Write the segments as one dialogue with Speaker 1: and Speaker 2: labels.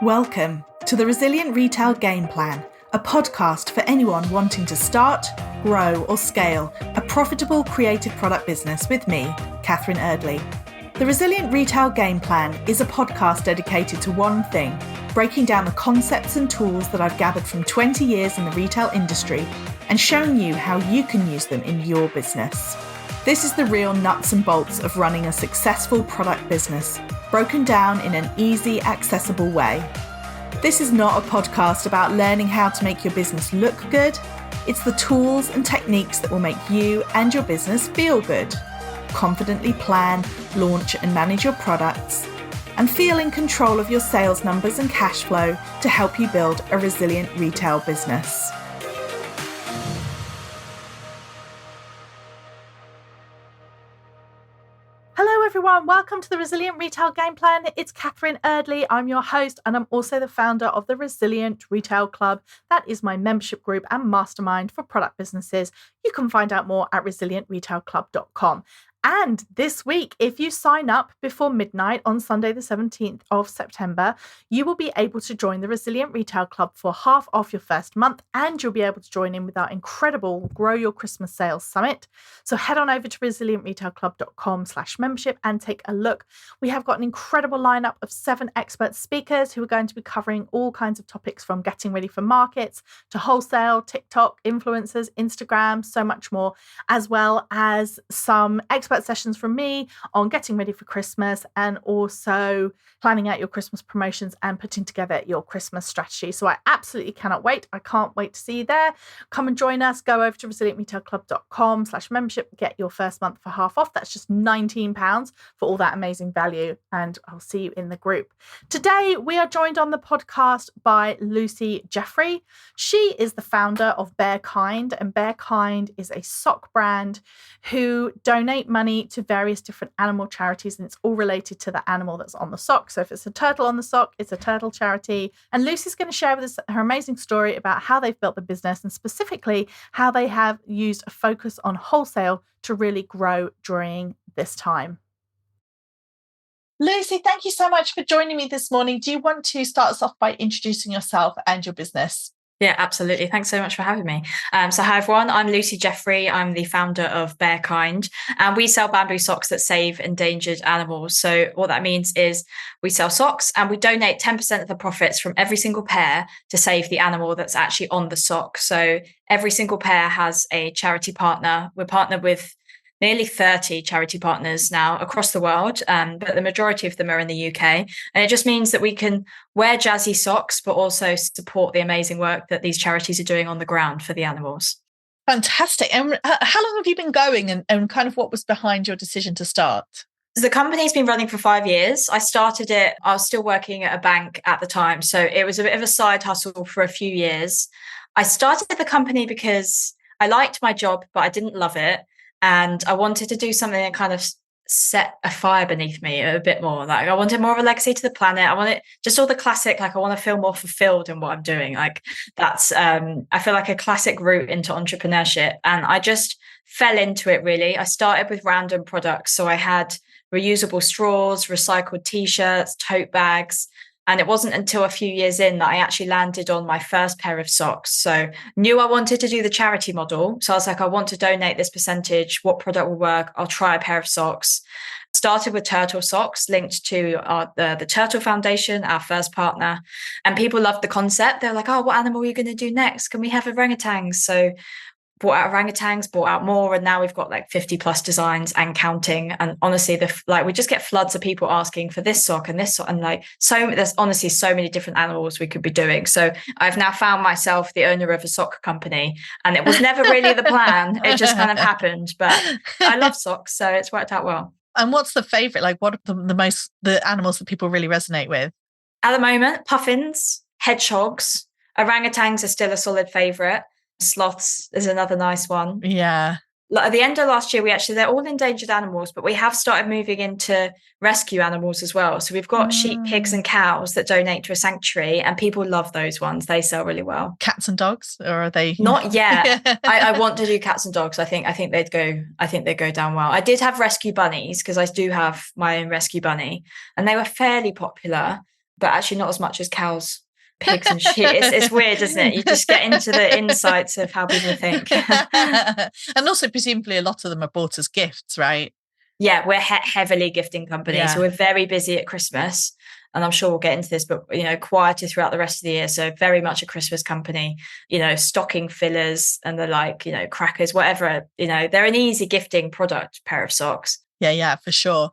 Speaker 1: Welcome to the Resilient Retail Game Plan, a podcast for anyone wanting to start, grow or scale a profitable creative product business with me, Catherine Erdley. The Resilient Retail Game Plan is a podcast dedicated to one thing, breaking down the concepts and tools that I've gathered from 20 years in the retail industry and showing you how you can use them in your business. This is the real nuts and bolts of running a successful product business, broken down in an easy, accessible way. This is not a podcast about learning how to make your business look good. It's the tools and techniques that will make you and your business feel good. Confidently plan, launch and manage your products, and feel in control of your sales numbers and cash flow to help you build a resilient retail business. Hello everyone, welcome to the Resilient Retail Game Plan. It's Catherine Erdley, I'm your host and I'm also the founder of the Resilient Retail Club. That is my membership group and mastermind for product businesses. You can find out more at resilientretailclub.com. And this week, if you sign up before midnight on Sunday, the 17th of September, you will be able to join the Resilient Retail Club for half off your first month, and you'll be able to join in with our incredible Grow Your Christmas Sales Summit. So head on over to resilientretailclub.com/membership and take a look. We have got an incredible lineup of 7 expert speakers who are going to be covering all kinds of topics from getting ready for markets to wholesale, TikTok, influencers, Instagram, so much more, as well as some expert sessions from me on getting ready for Christmas and also planning out your Christmas promotions and putting together your Christmas strategy. So I absolutely cannot wait. I can't wait to see you there. Come and join us. Go over to resilientretailclub.com/membership. Get your first month for half off. That's just £19 for all that amazing value. And I'll see you in the group. Today, we are joined on the podcast by Lucy Jeffrey. She is the founder of Bearkind, and Bearkind is a sock brand who donate money to various different animal charities, and it's all related to the animal that's on the sock. So if it's a turtle on the sock, it's a turtle charity. And Lucy's going to share with us her amazing story about how they've built the business and specifically how they have used a focus on wholesale to really grow during this time. Lucy, thank you so much for joining me this morning. Do you want to start us off by introducing yourself and your business?
Speaker 2: Yeah, absolutely. Thanks so much for having me. So hi everyone, I'm Lucy Jeffrey. I'm the founder of Bearkind, and we sell bamboo socks that save endangered animals. So what that means is we sell socks and we donate 10% of the profits from every single pair to save the animal that's actually on the sock. So every single pair has a charity partner. We're partnered with nearly 30 charity partners now across the world, but the majority of them are in the UK. And it just means that we can wear jazzy socks, but also support the amazing work that these charities are doing on the ground for the animals.
Speaker 1: Fantastic. And how long have you been going and kind of what was behind your decision to start?
Speaker 2: The company's been running for 5 years. I started it, I was still working at a bank at the time. So it was a bit of a side hustle for a few years. I started the company because I liked my job, but I didn't love it. And I wanted to do something that kind of set a fire beneath me a bit more. Like I wanted more of a legacy to the planet. I wanted just all the classic, like I want to feel more fulfilled in what I'm doing. Like that's, I feel like a classic route into entrepreneurship. And I just fell into it really. I started with random products. So I had reusable straws, recycled t-shirts, tote bags. And it wasn't until a few years in that I actually landed on my first pair of socks. So knew I wanted to do the charity model. So I was like, I want to donate this percentage. What product will work? I'll try a pair of socks. Started with turtle socks linked to the Turtle Foundation, our first partner. And people loved the concept. They're like, oh, what animal are you going to do next? Can we have orangutans? So brought out orangutans, brought out more, and now we've got like 50 plus designs and counting. And honestly, we just get floods of people asking for this sock and this sock, and there's honestly so many different animals we could be doing. So I've now found myself the owner of a sock company, and it was never really the plan. It just kind of happened, but I love socks, so it's worked out well.
Speaker 1: And what's the favorite? Like, what are the animals that people really resonate with?
Speaker 2: At the moment, puffins, hedgehogs, orangutans are still a solid favorite. Sloths is another nice one.
Speaker 1: Yeah.
Speaker 2: At the end of last year, they're all endangered animals, but we have started moving into rescue animals as well. So we've got sheep, pigs and cows that donate to a sanctuary, and people love those ones. They sell really well.
Speaker 1: Cats and dogs, or are they?
Speaker 2: Not yet. I want to do cats and dogs. I think they'd go down well. I did have rescue bunnies because I do have my own rescue bunny, and they were fairly popular. but actually not as much as cows, pigs and sheep. It's weird, isn't it? You just get into the insights of how people think.
Speaker 3: And also presumably a lot of them are bought as gifts, right?
Speaker 2: Yeah, we're heavily gifting company.
Speaker 3: Yeah.
Speaker 2: So we're very busy at Christmas. And I'm sure we'll get into this, but, quieter throughout the rest of the year. So very much a Christmas company, stocking fillers and the like, crackers, whatever, they're an easy gifting product, pair of socks.
Speaker 3: Yeah, for sure.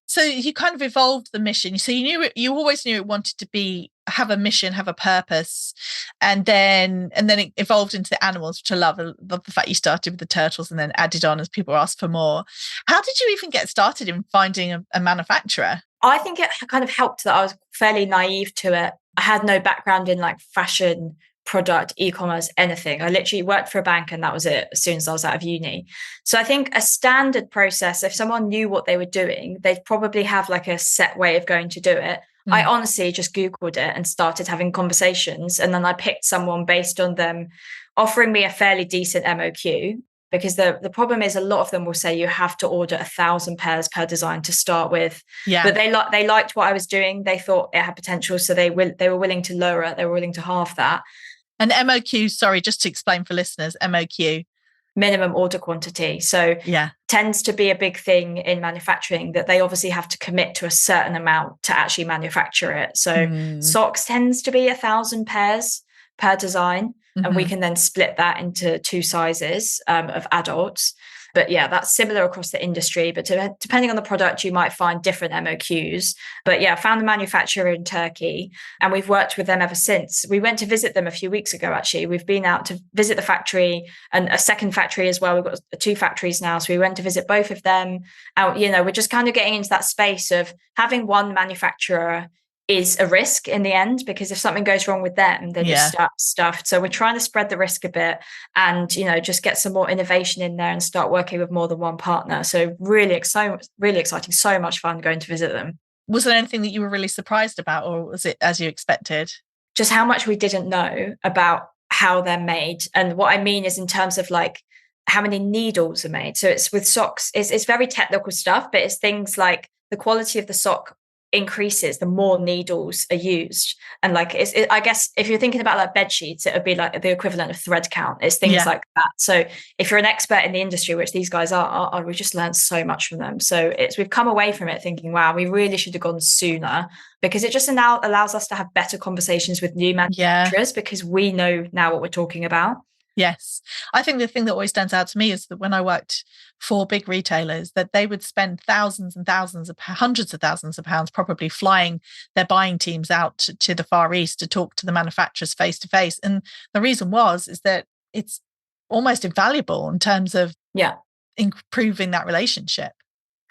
Speaker 3: So you kind of evolved the mission. So you always knew it wanted to have a mission, have a purpose, and then it evolved into the animals, which I love. I love the fact you started with the turtles and then added on as people asked for more. How did you even get started in finding a manufacturer?
Speaker 2: I think it kind of helped that I was fairly naive to it. I had no background in like fashion, product, e-commerce, anything. I literally worked for a bank and that was it as soon as I was out of uni. So I think a standard process, if someone knew what they were doing, they'd probably have like a set way of going to do it. I honestly just Googled it and started having conversations. And then I picked someone based on them offering me a fairly decent MOQ. Because the problem is a lot of them will say you have to order 1,000 pairs per design to start with.
Speaker 3: Yeah.
Speaker 2: But they liked what I was doing. They thought it had potential. So they were willing to lower it. They were willing to halve that.
Speaker 3: And MOQ, sorry, just to explain for listeners, MOQ.
Speaker 2: Minimum order quantity. So tends to be a big thing in manufacturing that they obviously have to commit to a certain amount to actually manufacture it. So socks tends to be 1,000 pairs per design. And we can then split that into 2 sizes of adults. But yeah, that's similar across the industry. But depending on the product, you might find different MOQs. But yeah, found the manufacturer in Turkey and we've worked with them ever since. We went to visit them a few weeks ago, actually. We've been out to visit the factory and a second factory as well. We've got 2 factories now. So we went to visit both of them. We're just kind of getting into that space of having one manufacturer is a risk in the end, because if something goes wrong with them, then you're stuffed. So we're trying to spread the risk a bit and, just get some more innovation in there and start working with more than one partner. So really exciting, so much fun going to visit them.
Speaker 3: Was there anything that you were really surprised about, or was it as you expected?
Speaker 2: Just how much we didn't know about how they're made. And what I mean is in terms of like how many needles are made. So it's with socks, it's very technical stuff, but it's things like the quality of the sock increases the more needles are used. And like I guess if you're thinking about like bed sheets, it would be like the equivalent of thread count. It's things like that. So if you're an expert in the industry, which these guys are, we just learned so much from them. So we've come away from it thinking, wow, we really should have gone sooner, because it just now allows us to have better conversations with new manufacturers because we know now what we're talking about.
Speaker 3: Yes. I think the thing that always stands out to me is that when I worked for big retailers, that they would spend thousands and thousands of hundreds of thousands of pounds probably flying their buying teams out to the Far East to talk to the manufacturers face to face. And the reason is that it's almost invaluable in terms of improving that relationship.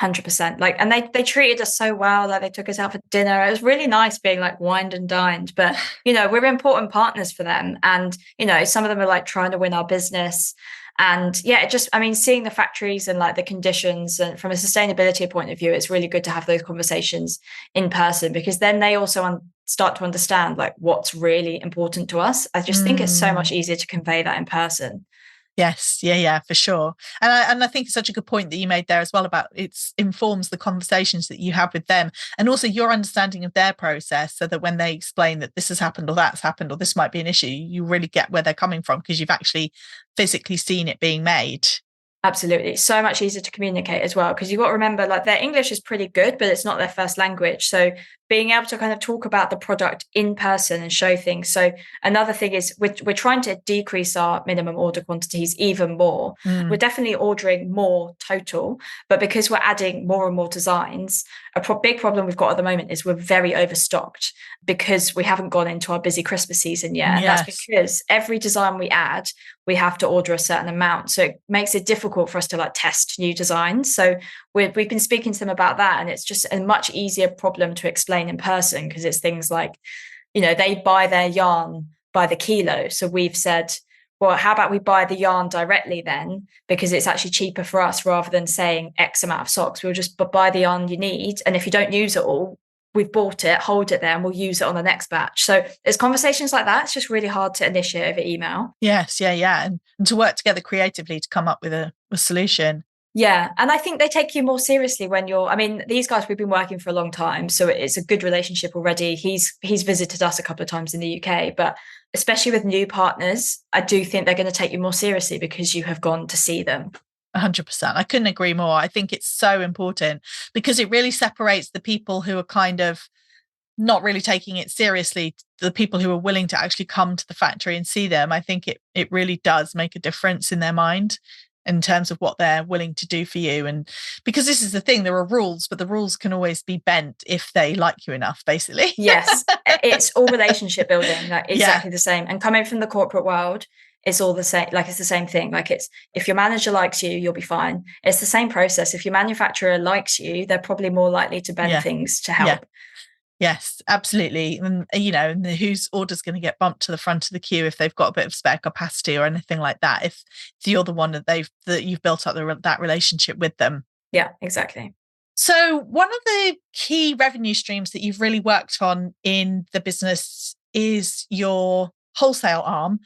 Speaker 2: 100%. Like, and they treated us so well. Like they took us out for dinner. It was really nice being like wined and dined, but we're important partners for them. And, some of them are like trying to win our business. And seeing the factories and like the conditions and from a sustainability point of view, it's really good to have those conversations in person, because then they also start to understand like what's really important to us. I just think it's so much easier to convey that in person.
Speaker 3: Yes, yeah, for sure. And I think it's such a good point that you made there as well about it informs the conversations that you have with them and also your understanding of their process, so that when they explain that this has happened or that's happened or this might be an issue, you really get where they're coming from because you've actually physically seen it being made.
Speaker 2: Absolutely. So much easier to communicate as well, because you've got to remember like their English is pretty good, but it's not their first language. So being able to kind of talk about the product in person and show things. So another thing is we're trying to decrease our minimum order quantities even more. We're definitely ordering more total, but because we're adding more and more designs, a big problem we've got at the moment is we're very overstocked because we haven't gone into our busy Christmas season yet. And that's because every design we add, we have to order a certain amount. So it makes it difficult for us to like test new designs. So we've been speaking to them about that. And it's just a much easier problem to explain in person, because it's things like, they buy their yarn by the kilo. So we've said, well, how about we buy the yarn directly then? Because it's actually cheaper for us rather than saying X amount of socks. We'll just buy the yarn you need. And if you don't use it all, we've bought it, hold it there, and we'll use it on the next batch. So there's conversations like that. It's just really hard to initiate over email.
Speaker 3: Yes, yeah. And to work together creatively to come up with a solution.
Speaker 2: Yeah. And I think they take you more seriously when I mean, these guys, we've been working for a long time, so it's a good relationship already. He's visited us a couple of times in the UK, but especially with new partners, I do think they're going to take you more seriously because you have gone to see them.
Speaker 3: 100%. I couldn't agree more. I think it's so important because it really separates the people who are kind of not really taking it seriously, the people who are willing to actually come to the factory and see them. I think it really does make a difference in their mind in terms of what they're willing to do for you. And because this is the thing, there are rules, but the rules can always be bent if they like you enough, basically.
Speaker 2: Yes, it's all relationship building, like exactly the same. And coming from the corporate world, it's all the same. Like it's the same thing. Like it's, if your manager likes you, you'll be fine. It's the same process. If your manufacturer likes you, they're probably more likely to bend things to help.
Speaker 3: Yes, absolutely. And, and whose order's going to get bumped to the front of the queue if they've got a bit of spare capacity or anything like that, if you're the one that you've built up that relationship with them.
Speaker 2: Yeah, exactly.
Speaker 3: So one of the key revenue streams that you've really worked on in the business is your wholesale arm.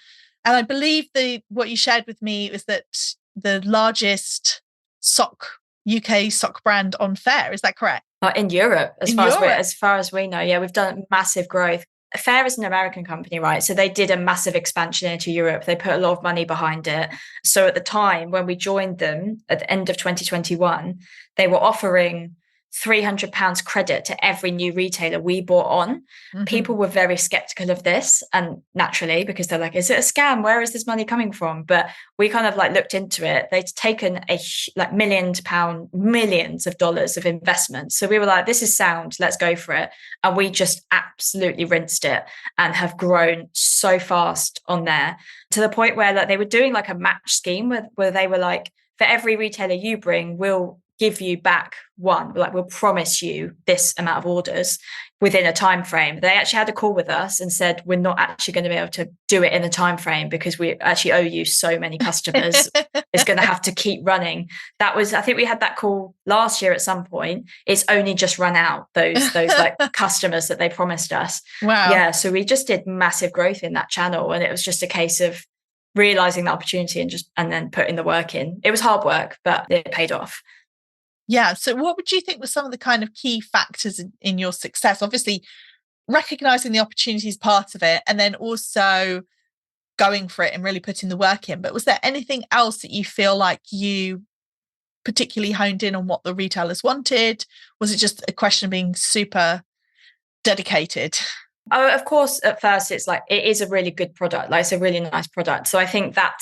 Speaker 3: And I believe what you shared with me is that the largest UK sock brand on Fair. Is that correct?
Speaker 2: In Europe, as far as we know. Yeah, we've done massive growth. Fair is an American company, right? So they did a massive expansion into Europe. They put a lot of money behind it. So at the time when we joined them at the end of 2021, they were offering £300 credit to every new retailer we brought on. Mm-hmm. People were very skeptical of this, and naturally, because they're like, is it a scam? Where is this money coming from? But we kind of like looked into it. They'd taken millions of dollars of investment. So we were like, this is sound, let's go for it. And we just absolutely rinsed it and have grown so fast on there, to the point where like they were doing like a match scheme where they were like, for every retailer you bring, we'll give you back one, like we'll promise you this amount of orders within a time frame. They actually had a call with us and said, we're not actually going to be able to do it in a time frame because we actually owe you so many customers. It's going to have to keep running. I think we had that call last year at some point. It's only just run out, those like customers that they promised us.
Speaker 3: Wow.
Speaker 2: Yeah, so we just did massive growth in that channel, and it was just a case of realizing the opportunity and then putting the work in. It was hard work, but it paid off.
Speaker 3: Yeah. So what would you think were some of the kind of key factors in your success? Obviously, recognizing the opportunity is part of it, and then also going for it and really putting the work in. But was there anything else that you feel like you particularly honed in on what the retailers wanted? Was it just a question of being super dedicated?
Speaker 2: Oh, of course, at first it's like, it is a really good product. Like it's a really nice product. So I think that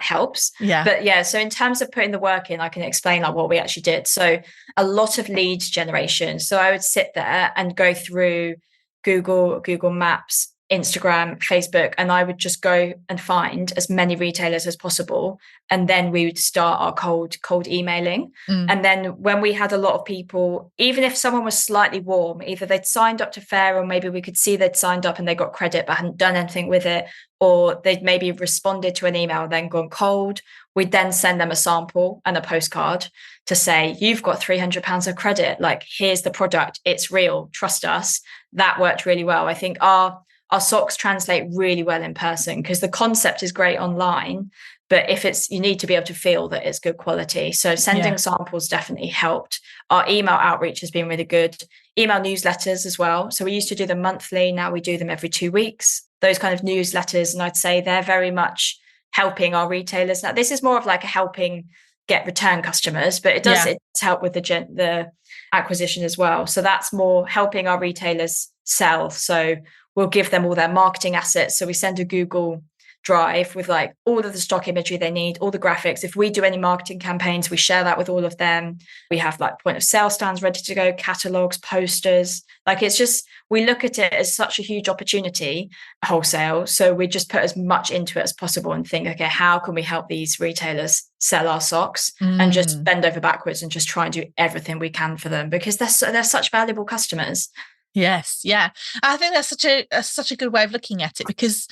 Speaker 2: helps.
Speaker 3: Yeah.
Speaker 2: But yeah, so in terms of putting the work in, I can explain like what we actually did. So a lot of lead generation. So I would sit there and go through Google Maps, Instagram, Facebook, and I would just go and find as many retailers as possible. And then we would start our cold emailing. And then when we had a lot of people, even if someone was slightly warm, either they'd signed up to Fair, or maybe we could see they'd signed up and they got credit but hadn't done anything with it, or they'd maybe responded to an email and then gone cold, we'd then send them a sample and a postcard to say, you've got £300 of credit. Like, here's the product. It's real. Trust us. That worked really well. I think our socks translate really well in person because the concept is great online, but you need to be able to feel that it's good quality. So sending samples definitely helped. Our email outreach has been really good. Email newsletters as well. So we used to do them monthly. Now we do them every 2 weeks. Those kind of newsletters. And I'd say they're very much helping our retailers. Now, this is more of like a helping get return customers, but it does help with the acquisition as well. So that's more helping our retailers sell. So we'll give them all their marketing assets. So we send a Google Drive with like all of the stock imagery they need, all the graphics. If we do any marketing campaigns, we share that with all of them. We have like point of sale stands ready to go, catalogs, posters. Like it's just, we look at it as such a huge opportunity, wholesale. So we just put as much into it as possible and think, okay, how can we help these retailers sell our socks and just bend over backwards and just try and do everything we can for them because they're such valuable customers.
Speaker 3: Yes, yeah. I think that's such a good way of looking at it because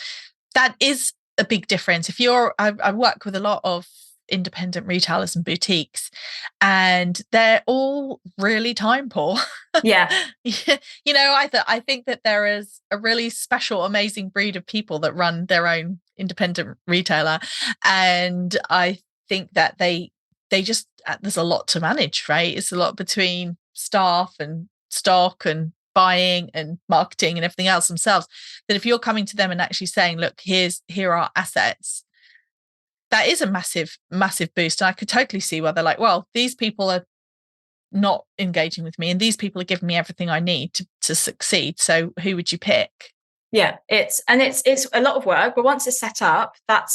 Speaker 3: that is a big difference. I work with a lot of independent retailers and boutiques, and they're all really time poor.
Speaker 2: Yeah.
Speaker 3: I think that there is a really special, amazing breed of people that run their own independent retailer, and I think that they there's a lot to manage, right? It's a lot between staff and stock and buying and marketing and everything else themselves, that if you're coming to them and actually saying, look, here are assets, that is a massive boost. And I could totally see why they're like, well, these people are not engaging with me and these people are giving me everything I need to succeed, so who would you pick?
Speaker 2: Yeah, it's a lot of work, but once it's set up, that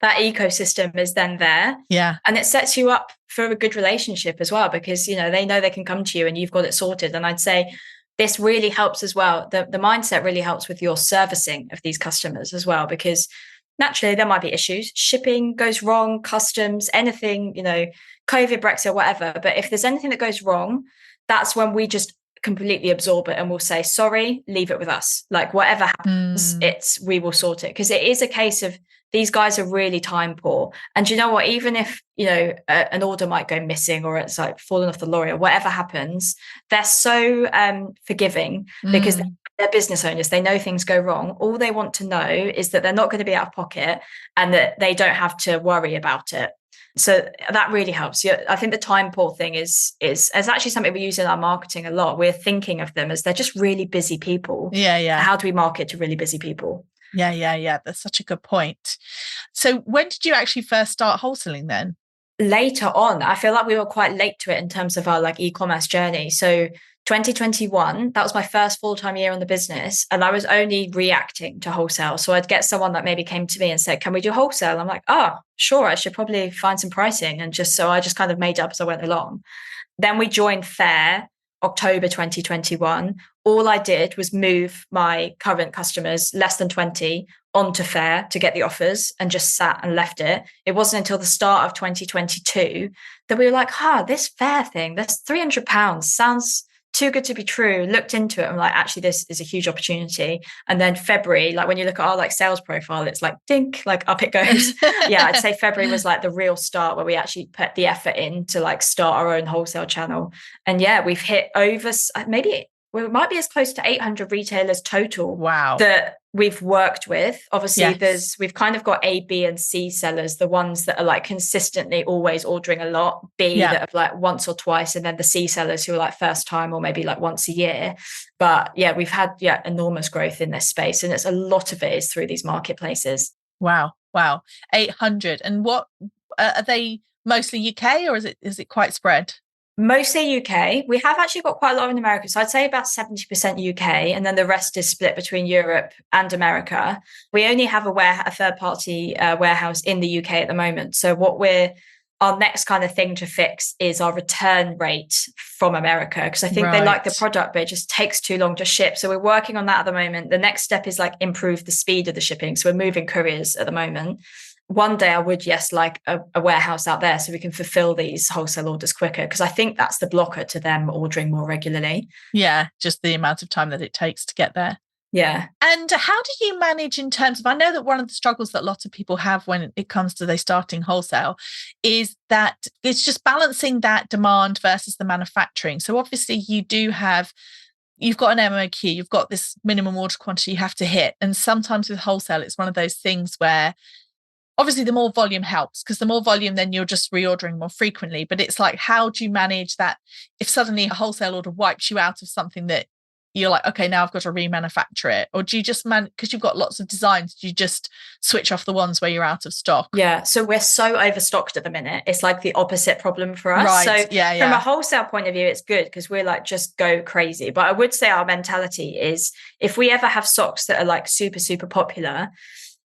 Speaker 2: ecosystem is then there.
Speaker 3: Yeah.
Speaker 2: And it sets you up for a good relationship as well, because they know they can come to you and you've got it sorted. And I'd say this really helps as well. The mindset really helps with your servicing of these customers as well, because naturally there might be issues. Shipping goes wrong, customs, anything, COVID, Brexit, whatever. But if there's anything that goes wrong, that's when we just completely absorb it and we'll say, sorry, leave it with us. Like whatever happens, we will sort it. Because it is a case of these guys are really time poor. And you know what, even if, an order might go missing or it's like falling off the lorry or whatever happens, they're so forgiving because they're business owners. They know things go wrong. All they want to know is that they're not going to be out of pocket and that they don't have to worry about it. So that really helps. I think the time poor thing is actually something we use in our marketing a lot. We're thinking of them as they're just really busy people.
Speaker 3: Yeah.
Speaker 2: How do we market to really busy people?
Speaker 3: Yeah. That's such a good point. So when did you actually first start wholesaling then?
Speaker 2: Later on. I feel like we were quite late to it in terms of our e-commerce journey. So 2021, that was my first full-time year on the business, and I was only reacting to wholesale. So I'd get someone that maybe came to me and said, can we do wholesale? I'm like, oh, sure, I should probably find some pricing. And I just kind of made up as I went along. Then we joined Fair, October 2021. All I did was move my current customers, less than 20, onto Fair to get the offers and just sat and left it. It wasn't until the start of 2022 that we were like, this Fair thing, this £300 sounds too good to be true. Looked into it. I'm like, actually, this is a huge opportunity. And then February, when you look at our sales profile, it's dink, up it goes. Yeah, I'd say February was the real start where we actually put the effort in to start our own wholesale channel. And yeah, we've hit over we might be as close to 800 retailers total.
Speaker 3: Wow.
Speaker 2: That we've worked with. Obviously,
Speaker 3: yes.
Speaker 2: we've kind of got A, B, and C sellers, the ones that are consistently always ordering a lot, B that have once or twice, and then the C sellers who are first time or maybe once a year. But yeah, we've had enormous growth in this space, and it's a lot of it is through these marketplaces.
Speaker 3: Wow. 800. And what are they mostly UK, or is it quite spread?
Speaker 2: Mostly UK. We have actually got quite a lot in America. So I'd say about 70% UK, and then the rest is split between Europe and America. We only have a third-party warehouse in the UK at the moment. So our next kind of thing to fix is our return rate from America, because I think they like the product, but it just takes too long to ship. So we're working on that at the moment. The next step is improve the speed of the shipping. So we're moving couriers at the moment. One day I would, like a warehouse out there so we can fulfill these wholesale orders quicker, because I think that's the blocker to them ordering more regularly.
Speaker 3: Yeah, just the amount of time that it takes to get there.
Speaker 2: Yeah.
Speaker 3: And how do you manage in terms of, I know that one of the struggles that lots of people have when it comes to they starting wholesale is that it's just balancing that demand versus the manufacturing. So obviously you've got an MOQ, you've got this minimum order quantity you have to hit. And sometimes with wholesale, it's one of those things where obviously the more volume helps, because the more volume, then you're just reordering more frequently. But it's how do you manage that if suddenly a wholesale order wipes you out of something that you're like, okay, now I've got to remanufacture it? Or do you just because you've got lots of designs, do you just switch off the ones where you're out of stock?
Speaker 2: Yeah, so we're so overstocked at the minute. It's the opposite problem for us.
Speaker 3: Right.
Speaker 2: So
Speaker 3: yeah.
Speaker 2: From a wholesale point of view, it's good because we're just go crazy. But I would say our mentality is if we ever have socks that are super, super popular,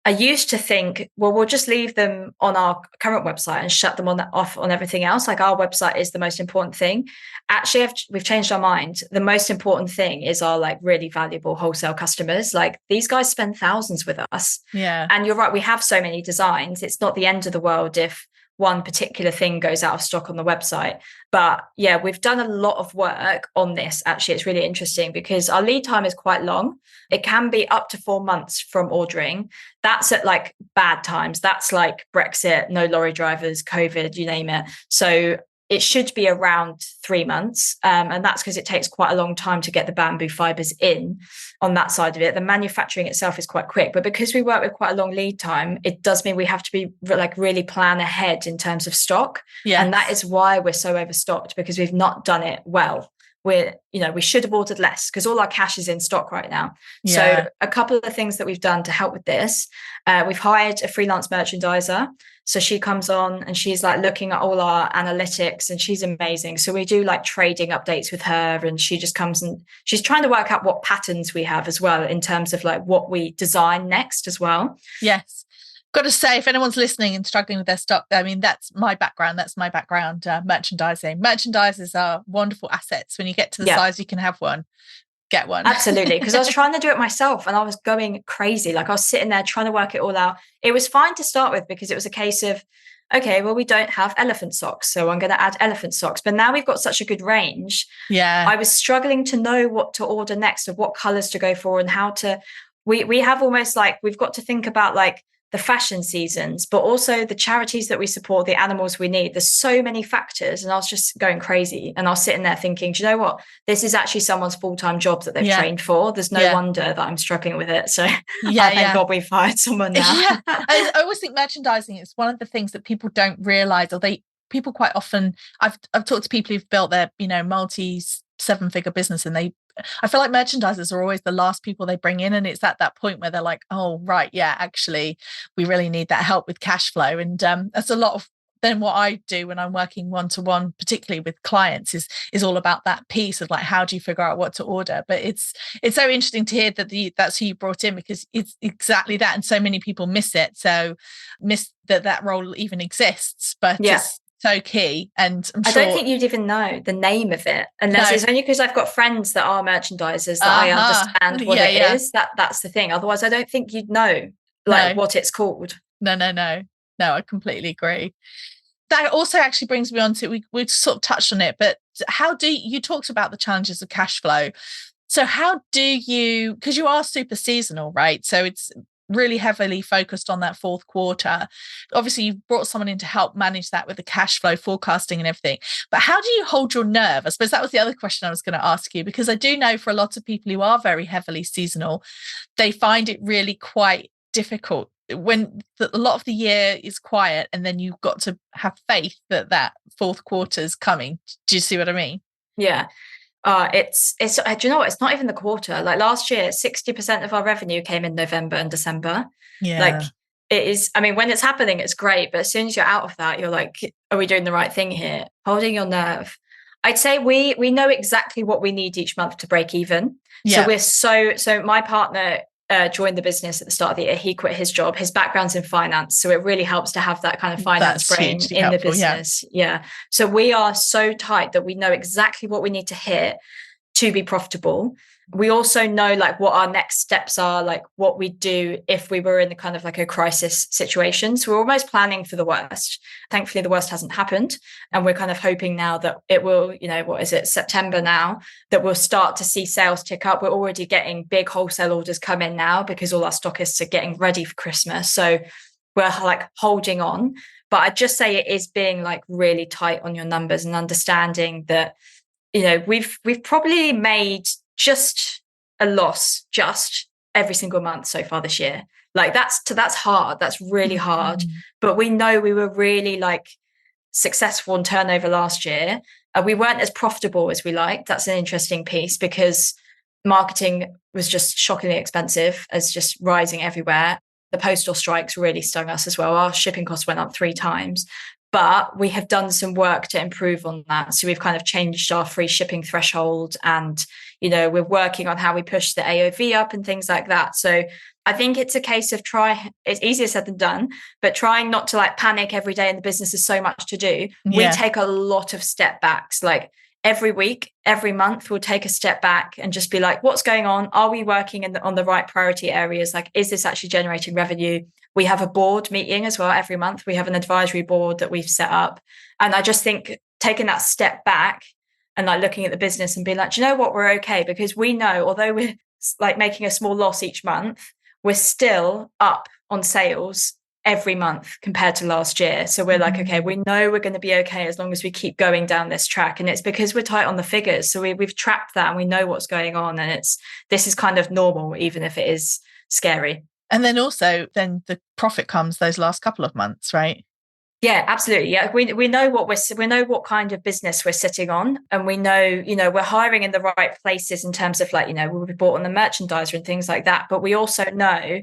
Speaker 2: I used to think, well, we'll just leave them on our current website and shut them off on everything else. Our website is the most important thing. Actually, we've changed our mind. The most important thing is our really valuable wholesale customers. These guys spend thousands with us.
Speaker 3: Yeah.
Speaker 2: And you're right, we have so many designs. It's not the end of the world if one particular thing goes out of stock on the website. But yeah, we've done a lot of work on this. Actually, it's really interesting because our lead time is quite long. It can be up to 4 months from ordering. That's at bad times. That's Brexit, no lorry drivers, COVID, you name it. So it should be around 3 months. And that's because it takes quite a long time to get the bamboo fibers in on that side of it. The manufacturing itself is quite quick, but because we work with quite a long lead time, it does mean we have to be like really plan ahead in terms of stock.
Speaker 3: Yes.
Speaker 2: And that is why we're so overstocked, because we've not done it well. We should have ordered less because all our cash is in stock right now.
Speaker 3: Yeah.
Speaker 2: So a couple of things that we've done to help with this, we've hired a freelance merchandiser. So she comes on and she's like looking at all our analytics, and she's amazing. So we do like trading updates with her, and she just comes and she's trying to work out what patterns we have as well in terms of like what we design next as well.
Speaker 3: Yes. Got to say, if anyone's listening and struggling with their stock, I mean, that's my background. Merchandising. Merchandisers are wonderful assets. When you get to the size you can have one, get one.
Speaker 2: Absolutely. Because I was trying to do it myself and I was going crazy. Like I was sitting there trying to work it all out. It was fine to start with because it was a case of, okay, well, we don't have elephant socks, so I'm going to add elephant socks. But now we've got such a good range.
Speaker 3: Yeah.
Speaker 2: I was struggling to know what to order next, of what colors to go for, and how to, we have almost like, we've got to think about like the fashion seasons, but also the charities that we support, the animals we need. There's so many factors, and I was just going crazy. And I was sitting there thinking, do you know what? This is actually someone's full-time job that they've trained for. There's no wonder that I'm struggling with it. So thank God we've hired someone now.
Speaker 3: Yeah. I always think merchandising is one of the things that people don't realize, or people quite often, I've talked to people who've built their, multi 7-figure business, and I feel like merchandisers are always the last people they bring in. And it's at that point where they're like, oh, right, yeah, actually, we really need that help with cash flow. And that's a lot of then what I do when I'm working one-to-one, particularly with clients, is all about that piece of like, how do you figure out what to order? But it's so interesting to hear that that's who you brought in, because it's exactly that. And so many people miss it. So miss that role even exists, but it's so key. And I
Speaker 2: don't think you'd even know the name of it, unless it's only because I've got friends that are merchandisers that I understand what it is. That's the thing. Otherwise, I don't think you'd know what it's called.
Speaker 3: No, I completely agree. That also actually brings me on to, we sort of touched on it, but you talked about the challenges of cash flow. So how do you, because you are super seasonal, right? So it's really heavily focused on that fourth quarter. Obviously, you've brought someone in to help manage that with the cash flow forecasting and everything. But how do you hold your nerve? I suppose that was the other question I was going to ask you, because I do know for a lot of people who are very heavily seasonal, they find it really quite difficult when a lot of the year is quiet, and then you've got to have faith that fourth quarter is coming. Do you see what I mean?
Speaker 2: Yeah. It's do you know what? It's not even the quarter. Like last year, 60% of our revenue came in November and December.
Speaker 3: Yeah.
Speaker 2: Like it is, I mean, when it's happening, it's great. But as soon as you're out of that, you're like, are we doing the right thing here? Holding your nerve. I'd say we know exactly what we need each month to break even.
Speaker 3: Yeah.
Speaker 2: So so my partner joined the business at the start of the year. He quit his job. His background's in finance, so it really helps to have that kind of finance brain in the business. Yeah. So we are so tight that we know exactly what we need to hit to be profitable. We also know like what our next steps are, like what we do if we were in the kind of like a crisis situation. So we're almost planning for the worst. Thankfully, the worst hasn't happened. And we're kind of hoping now that it will, what is it, September now, that we'll start to see sales tick up. We're already getting big wholesale orders come in now because all our stockists are getting ready for Christmas. So we're like holding on. But I'd just say it is being like really tight on your numbers and understanding that, we've probably made just a loss just every single month so far this year. Like that's hard. That's really hard. But we know we were really like successful in turnover last year. We weren't as profitable as we liked. That's an interesting piece because marketing was just shockingly expensive, as just rising everywhere. The postal strikes really stung us as well. Our shipping costs went up 3 times. But we have done some work to improve on that. So we've kind of changed our free shipping threshold, and, we're working on how we push the AOV up and things like that. So I think it's a case of it's easier said than done, but trying not to like panic every day, and the business is so much to do. Yeah. We take a lot of step backs, like every week, every month, we'll take a step back and just be like, what's going on? Are we working on the right priority areas? Like, is this actually generating revenue? We have a board meeting as well every month. We have an advisory board that we've set up. And I just think taking that step back and like looking at the business and being like, do you know what? We're okay, because we know, although we're like making a small loss each month, we're still up on sales every month compared to last year. So we're like, okay, we know we're going to be okay as long as we keep going down this track. And it's because we're tight on the figures. So we've tracked that and we know what's going on. And this is kind of normal, even if it is scary.
Speaker 3: And then also then the profit comes those last couple of months, right?
Speaker 2: Yeah, absolutely. Yeah, we know we know what kind of business we're sitting on, and we know, we're hiring in the right places in terms of like, we'll be bought on the merchandiser and things like that. But we also know,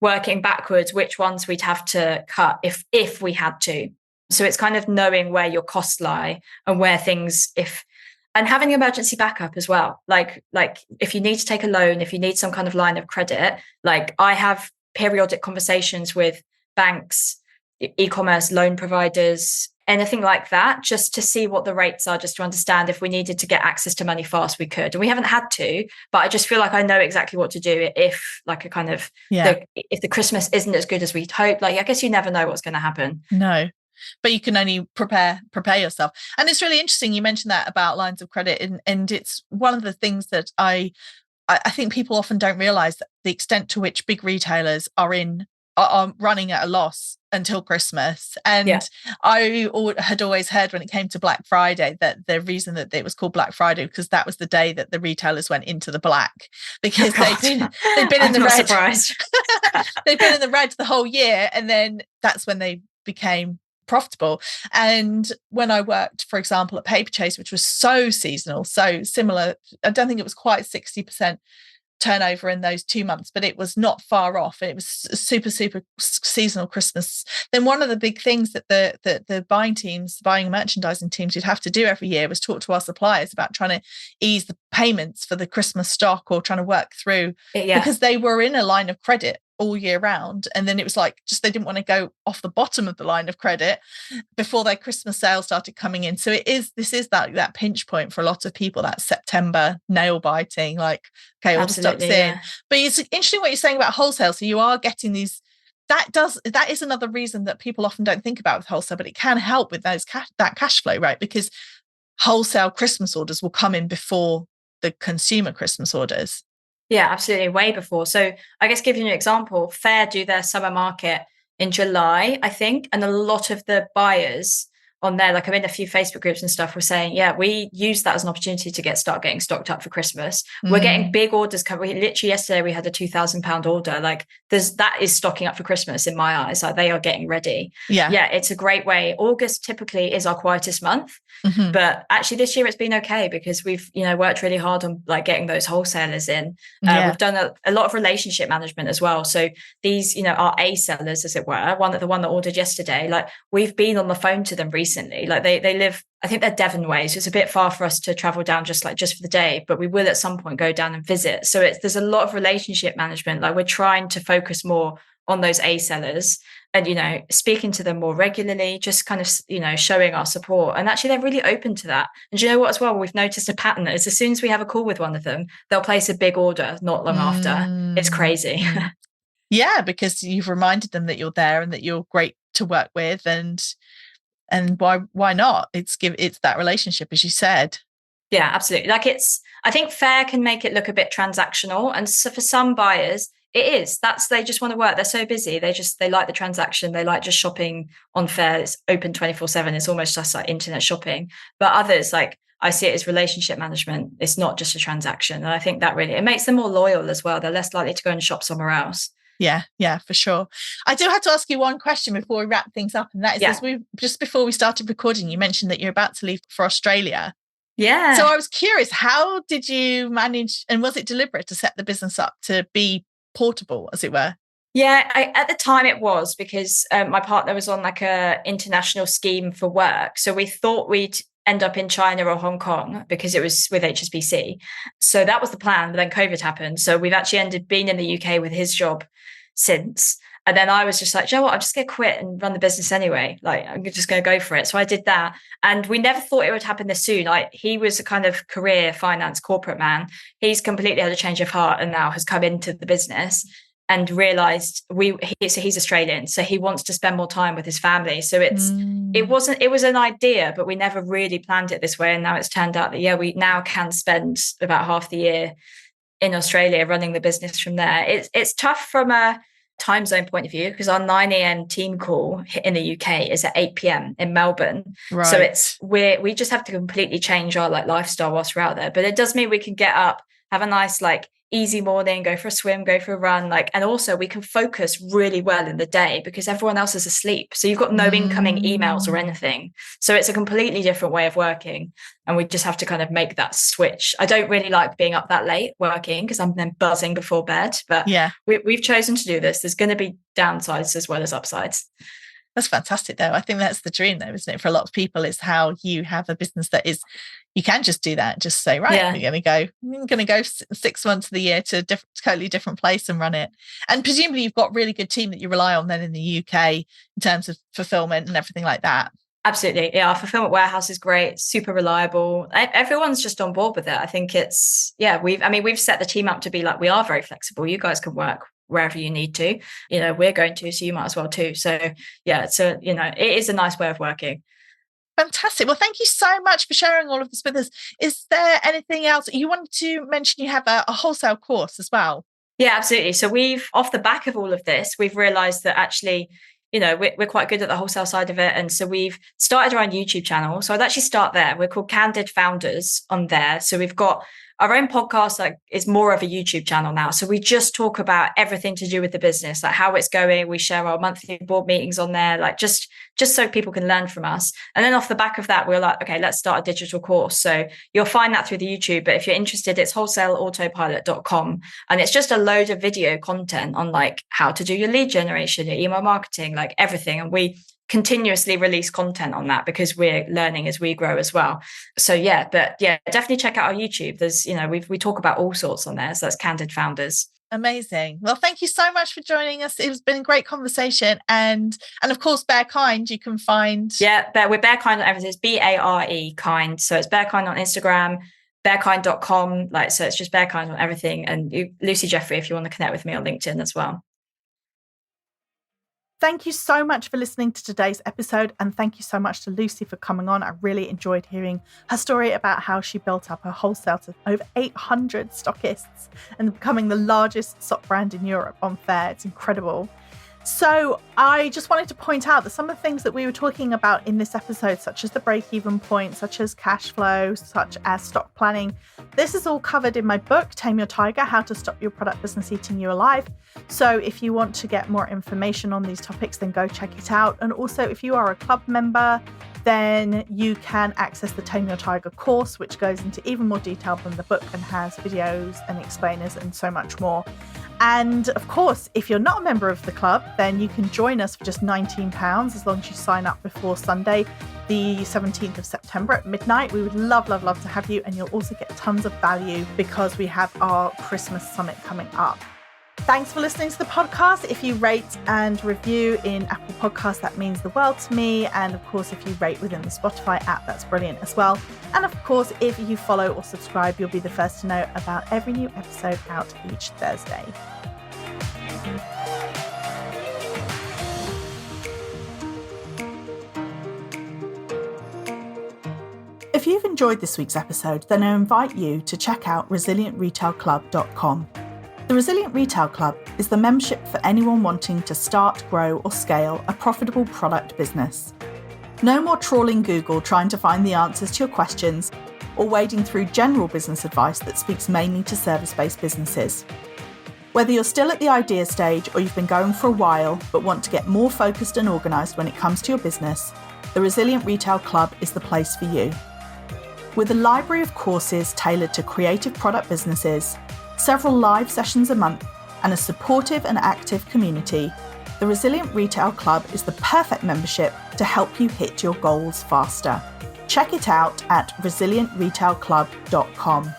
Speaker 2: working backwards, which ones we'd have to cut if we had to. So it's kind of knowing where your costs lie and where things and having emergency backup as well. Like if you need to take a loan, if you need some kind of line of credit, like I have periodic conversations with banks, e-commerce loan providers, anything like that, just to see what the rates are, just to understand if we needed to get access to money fast, we could. And we haven't had to, but I just feel like I know exactly what to do if like a kind of, if the Christmas isn't as good as we'd hope. Like, I guess you never know what's going to happen.
Speaker 3: No, but you can only prepare yourself. And it's really interesting you mentioned that about lines of credit, and it's one of the things that I think people often don't realize, that the extent to which big retailers are running at a loss until Christmas. And I had always heard, when it came to Black Friday, that the reason that it was called Black Friday because that was the day that the retailers went into the black, because they'd been in the red.
Speaker 2: Surprised.
Speaker 3: They've been in the red the whole year, and then that's when they became profitable. And when I worked, for example, at Paperchase, which was so seasonal, so similar, I don't think it was quite 60% turnover in those 2 months, but it was not far off, and it was super seasonal Christmas. Then one of the big things that the buying and merchandising teams would have to do every year was talk to our suppliers about trying to ease the payments for the Christmas stock, or trying to work through, because they were in a line of credit all year round, and then it was like, just they didn't want to go off the bottom of the line of credit before their Christmas sales started coming in. So this is that pinch point for a lot of people, that September nail biting, like, okay, all the stock's in. But it's interesting what you're saying about wholesale. So you are getting these, that is another reason that people often don't think about with wholesale, but it can help with that cash flow, right? Because wholesale Christmas orders will come in before the consumer Christmas orders.
Speaker 2: Yeah, absolutely. Way before. So I guess giving you an example, Fair do their summer market in July, I think. And a lot of the buyers on there, like I'm in a few Facebook groups and stuff, were saying, we use that as an opportunity to start getting stocked up for Christmas. We're getting big orders coming. Literally yesterday we had a £2,000 order. Like that is stocking up for Christmas in my eyes. Like they are getting ready. Yeah, it's a great way. August typically is our quietest month. Mm-hmm. But actually this year it's been okay, because we've worked really hard on like getting those wholesalers in. We've done a lot of relationship management as well. So these our A sellers, as it were, the one that ordered yesterday, like we've been on the phone to them recently. Like they live, I think they're Devon way, so it's a bit far for us to travel down just for the day, but we will at some point go down and visit. So there's a lot of relationship management. Like we're trying to focus more on those A sellers and speaking to them more regularly, just kind of showing our support. And actually they're really open to that. And you know what as well, we've noticed a pattern is as soon as we have a call with one of them, they'll place a big order not long after. It's crazy.
Speaker 3: Yeah, because you've reminded them that you're there and that you're great to work with, and why not? It's that relationship, as you said.
Speaker 2: Yeah, absolutely. Like I think Fair can make it look a bit transactional, and so for some buyers it is. They just want to work. They're so busy. They like the transaction. They like just shopping on Fair. It's open 24/7. It's almost just like internet shopping. But others, like I see it as relationship management. It's not just a transaction. And I think that really, it makes them more loyal as well. They're less likely to go and shop somewhere else.
Speaker 3: Yeah, for sure. I do have to ask you one question before we wrap things up, and that is, just before we started recording, you mentioned that you're about to leave for Australia.
Speaker 2: Yeah.
Speaker 3: So I was curious, how did you manage, and was it deliberate to set the business up to be portable, as it were?
Speaker 2: Yeah, at the time it was, because my partner was on like a international scheme for work. So we thought we'd end up in China or Hong Kong because it was with HSBC. So that was the plan, but then COVID happened. So we've actually been in the UK with his job since. And then I was just like, you know what, I'm just going to quit and run the business anyway. Like, I'm just going to go for it. So I did that. And we never thought it would happen this soon. He was a kind of career finance corporate man. He's completely had a change of heart and now has come into the business and realized he's Australian. So he wants to spend more time with his family. So it was an idea, but we never really planned it this way. And now it's turned out that, we now can spend about half the year in Australia running the business from there. It's tough from a time zone point of view, because our 9 a.m. team call in the UK is at 8 p.m. in Melbourne.
Speaker 3: Right.
Speaker 2: So we just have to completely change our like lifestyle whilst we're out there. But it does mean we can get up, have a nice like easy morning, go for a swim, go for a run, like, and also we can focus really well in the day because everyone else is asleep. So you've got no incoming emails or anything. So it's a completely different way of working. And we just have to kind of make that switch. I don't really like being up that late working because I'm then buzzing before bed. But
Speaker 3: yeah,
Speaker 2: we've chosen to do this. There's going to be downsides as well as upsides.
Speaker 3: That's fantastic, though. I think that's the dream, though, isn't it? For a lot of people, is how you have a business that is, you can just do that, just say, right, I'm going to go 6 months of the year to a totally different place and run it. And presumably you've got a really good team that you rely on then in the UK in terms of fulfillment and everything like that.
Speaker 2: Absolutely. Yeah. Our fulfillment warehouse is great, super reliable. Everyone's just on board with it. I think we've set the team up to be like, we are very flexible. You guys can work wherever you need to, we're going to, so you might as well too. So yeah, it is a nice way of working.
Speaker 3: Fantastic. Well, thank you so much for sharing all of this with us. Is there anything else you wanted to mention? You have a wholesale course as well.
Speaker 2: Yeah, absolutely. So we've, off the back of all of this, we've realized that actually, we're quite good at the wholesale side of it. And so we've started our own YouTube channel. So I'd actually start there. We're called Candid Founders on there. So we've got our own podcast that is more of a YouTube channel now. So we just talk about everything to do with the business, like how it's going. We share our monthly board meetings on there, like just so people can learn from us. And then off the back of that, we're like, okay, let's start a digital course. So you'll find that through the YouTube. But if you're interested, it's wholesaleautopilot.com. And it's just a load of video content on like how to do your lead generation, your email marketing, like everything. And we continuously release content on that because we're learning as we grow as well. So definitely check out our YouTube. There's, we talk about all sorts on there. So that's Candid Founders.
Speaker 3: Amazing. Well, thank you so much for joining us. It's been a great conversation. And of course, Bear Kind, you can find.
Speaker 2: Yeah, we're Bear Kind on everything. It's BARE Kind. So it's Bear Kind on Instagram, bearkind.com. So it's just Bear Kind on everything. And Lucy Jeffrey, if you want to connect with me on LinkedIn as well.
Speaker 1: Thank you so much for listening to today's episode, and thank you so much to Lucy for coming on. I really enjoyed hearing her story about how she built up her wholesale to over 800 stockists and becoming the largest sock brand in Europe on Faire. It's incredible. So I just wanted to point out that some of the things that we were talking about in this episode, such as the break-even point, such as cash flow, such as stock planning, this is all covered in my book, Tame Your Tiger, How to Stop Your Product Business Eating You Alive. So if you want to get more information on these topics, then go check it out. And also, if you are a club member, then you can access the Tame Your Tiger course, which goes into even more detail than the book and has videos and explainers and so much more. And of course, if you're not a member of the club, then you can join us for just £19 as long as you sign up before Sunday, the 17th of September at midnight. We would love to have you. And you'll also get tons of value because we have our Christmas summit coming up. Thanks for listening to the podcast. If you rate and review in Apple Podcasts, that means the world to me. And of course, if you rate within the Spotify app, that's brilliant as well. And of course, if you follow or subscribe, you'll be the first to know about every new episode out each Thursday. If you've enjoyed this week's episode, then I invite you to check out resilientretailclub.com. The Resilient Retail Club is the membership for anyone wanting to start, grow, or scale a profitable product business. No more trawling Google trying to find the answers to your questions or wading through general business advice that speaks mainly to service-based businesses. Whether you're still at the idea stage or you've been going for a while but want to get more focused and organised when it comes to your business, the Resilient Retail Club is the place for you. With a library of courses tailored to creative product businesses, several live sessions a month, and a supportive and active community, the Resilient Retail Club is the perfect membership to help you hit your goals faster. Check it out at resilientretailclub.com.